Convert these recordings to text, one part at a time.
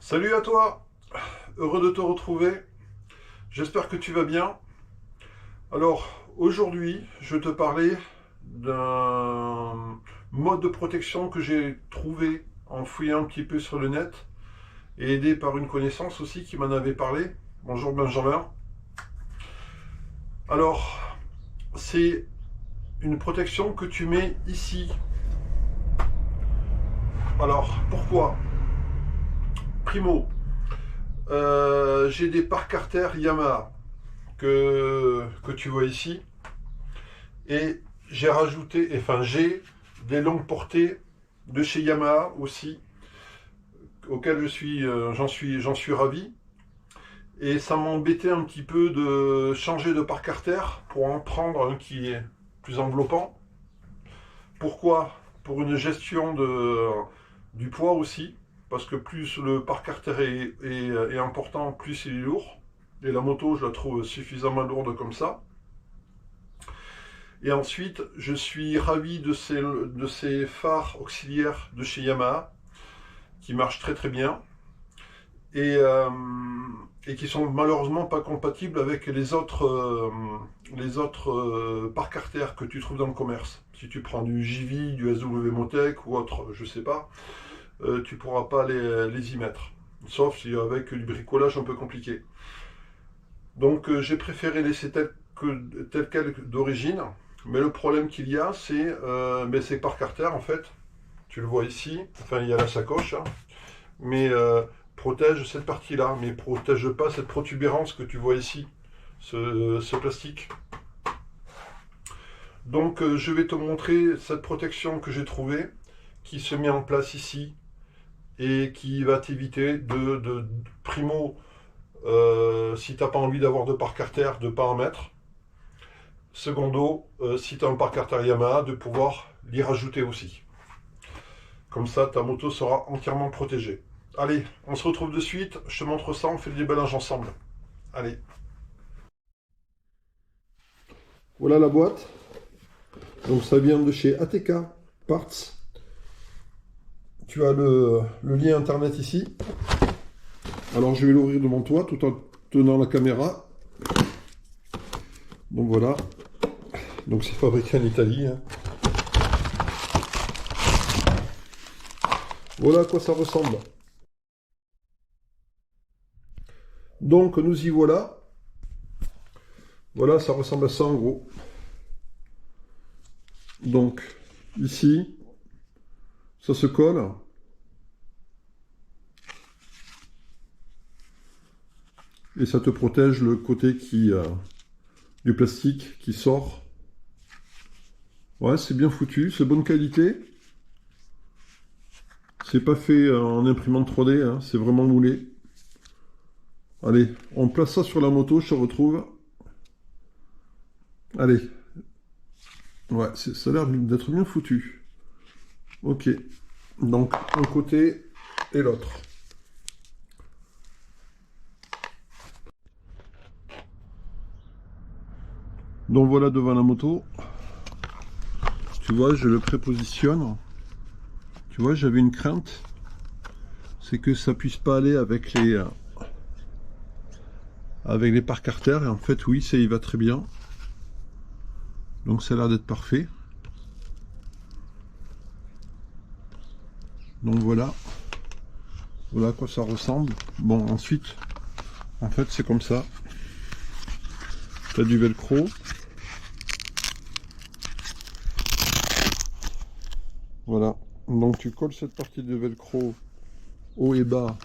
Salut à toi, heureux de te retrouver, j'espère que tu vas bien. Alors aujourd'hui je vais te parler d'un mode de protection que j'ai trouvé en fouillant un petit peu sur le net et aidé par une connaissance aussi qui m'en avait parlé. Bonjour Benjamin. Alors c'est une protection que tu mets ici. Alors pourquoi? Primo, j'ai des Park-Carter Yamaha que tu vois ici. Et j'ai rajouté, enfin j'ai des longues portées de chez Yamaha aussi, auxquelles j'en suis ravi. Et ça m'embêtait un petit peu de changer de Park-Carter pour en prendre un qui est plus enveloppant. Pourquoi? Pour une gestion du poids aussi, parce que plus le Park-Carter est important, plus il est lourd. Et la moto, je la trouve suffisamment lourde comme ça. Et ensuite, je suis ravi de ces phares auxiliaires de chez Yamaha, qui marchent très très bien, et, euh, et qui sont malheureusement pas compatibles avec les autres Park-Carter que tu trouves dans le commerce. Si tu prends du JV, du SW Motec ou autre, je sais pas, tu pourras pas les y mettre. Sauf si avec du bricolage un peu compliqué. Donc j'ai préféré laisser tel quel d'origine. Mais le problème qu'il y a, c'est Park-Carter en fait. Tu le vois ici. Enfin, il y a la sacoche. Hein, mais protège cette partie-là. Mais protège pas cette protubérance que tu vois ici. Ce plastique. Donc, je vais te montrer cette protection que j'ai trouvée. Qui se met en place ici. Et qui va t'éviter primo, si tu n'as pas envie d'avoir de Park-Carter, de ne pas en mettre. Secondo, si tu as un Park-Carter Yamaha, de pouvoir l'y rajouter aussi. Comme ça, ta moto sera entièrement protégée. Allez, on se retrouve de suite. Je te montre ça, on fait le déballage ensemble. Allez. Voilà la boîte. Donc ça vient de chez ATK Parts. Tu as le lien internet ici. Alors je vais l'ouvrir devant toi tout en tenant la caméra. Donc voilà. Donc c'est fabriqué en Italie. Hein. Voilà à quoi ça ressemble. Donc nous y voilà. Voilà, ça ressemble à ça en gros. Donc ici, ça se colle. Et ça te protège le côté du plastique qui sort. Ouais, c'est bien foutu, c'est bonne qualité. C'est pas fait en imprimante 3D, hein, c'est vraiment moulé. Allez, on place ça sur la moto, je te retrouve. Allez. Ouais, ça a l'air d'être bien foutu. Ok. Donc, un côté et l'autre. Donc voilà devant la moto. Tu vois, je le prépositionne. Tu vois, j'avais une crainte. C'est que ça puisse pas aller avec les Park-Carter. Et en fait, oui, ça y va très bien. Donc ça a l'air d'être parfait. Donc voilà. Voilà à quoi ça ressemble. Bon, ensuite, en fait, c'est comme ça. Tu as du velcro. Voilà. Donc tu colles cette partie de velcro haut et bas,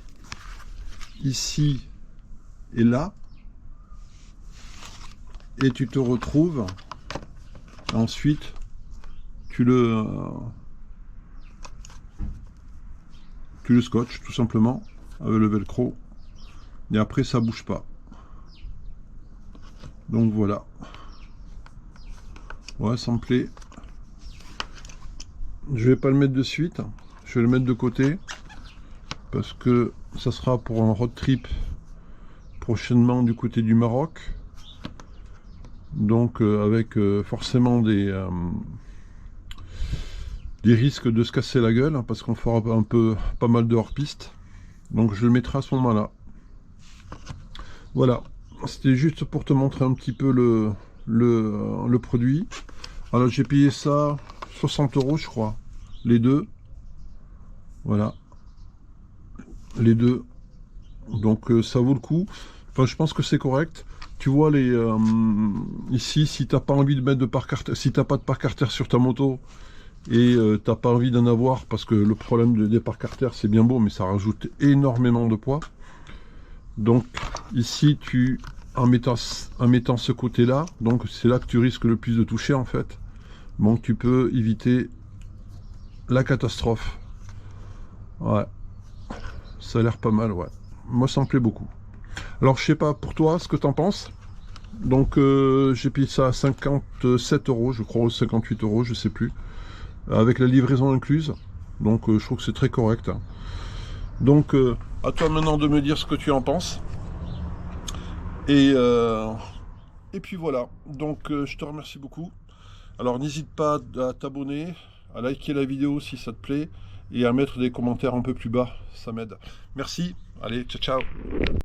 ici et là. Et tu te retrouves. Ensuite, tu le scotches tout simplement avec le velcro. Et après, ça bouge pas. Donc voilà. Ouais, ça me plaît. Je vais pas le mettre de suite. Je vais le mettre de côté. Parce que ça sera pour un road trip prochainement du côté du Maroc. Donc avec forcément des risques de se casser la gueule. Parce qu'on fera pas mal de hors-piste. Donc je le mettrai à ce moment-là. Voilà, c'était juste pour te montrer un petit peu le produit. Alors j'ai payé ça 60 € je crois, les deux. Voilà, les deux. Donc ça vaut le coup. Enfin, je pense que c'est correct. Tu vois ici, si t'as pas envie de mettre de parc-arrière, si t'as pas de parc-arrière sur ta moto et t'as pas envie d'en avoir parce que le problème des parc-arrière c'est bien beau, mais ça rajoute énormément de poids. Donc ici, en mettant ce côté-là, donc c'est là que tu risques le plus de toucher en fait. Donc tu peux éviter la catastrophe. Ouais, ça a l'air pas mal, ouais. Moi, ça me plaît beaucoup. Alors, je sais pas pour toi ce que t'en penses. Donc, j'ai payé ça à 57 €, je crois, ou 58 €, je sais plus, avec la livraison incluse. Donc, je trouve que c'est très correct. Donc, à toi maintenant de me dire ce que tu en penses. Et puis voilà. Donc, je te remercie beaucoup. Alors, n'hésite pas à t'abonner, à liker la vidéo si ça te plaît, et à mettre des commentaires un peu plus bas. Ça m'aide. Merci. Allez, ciao, ciao.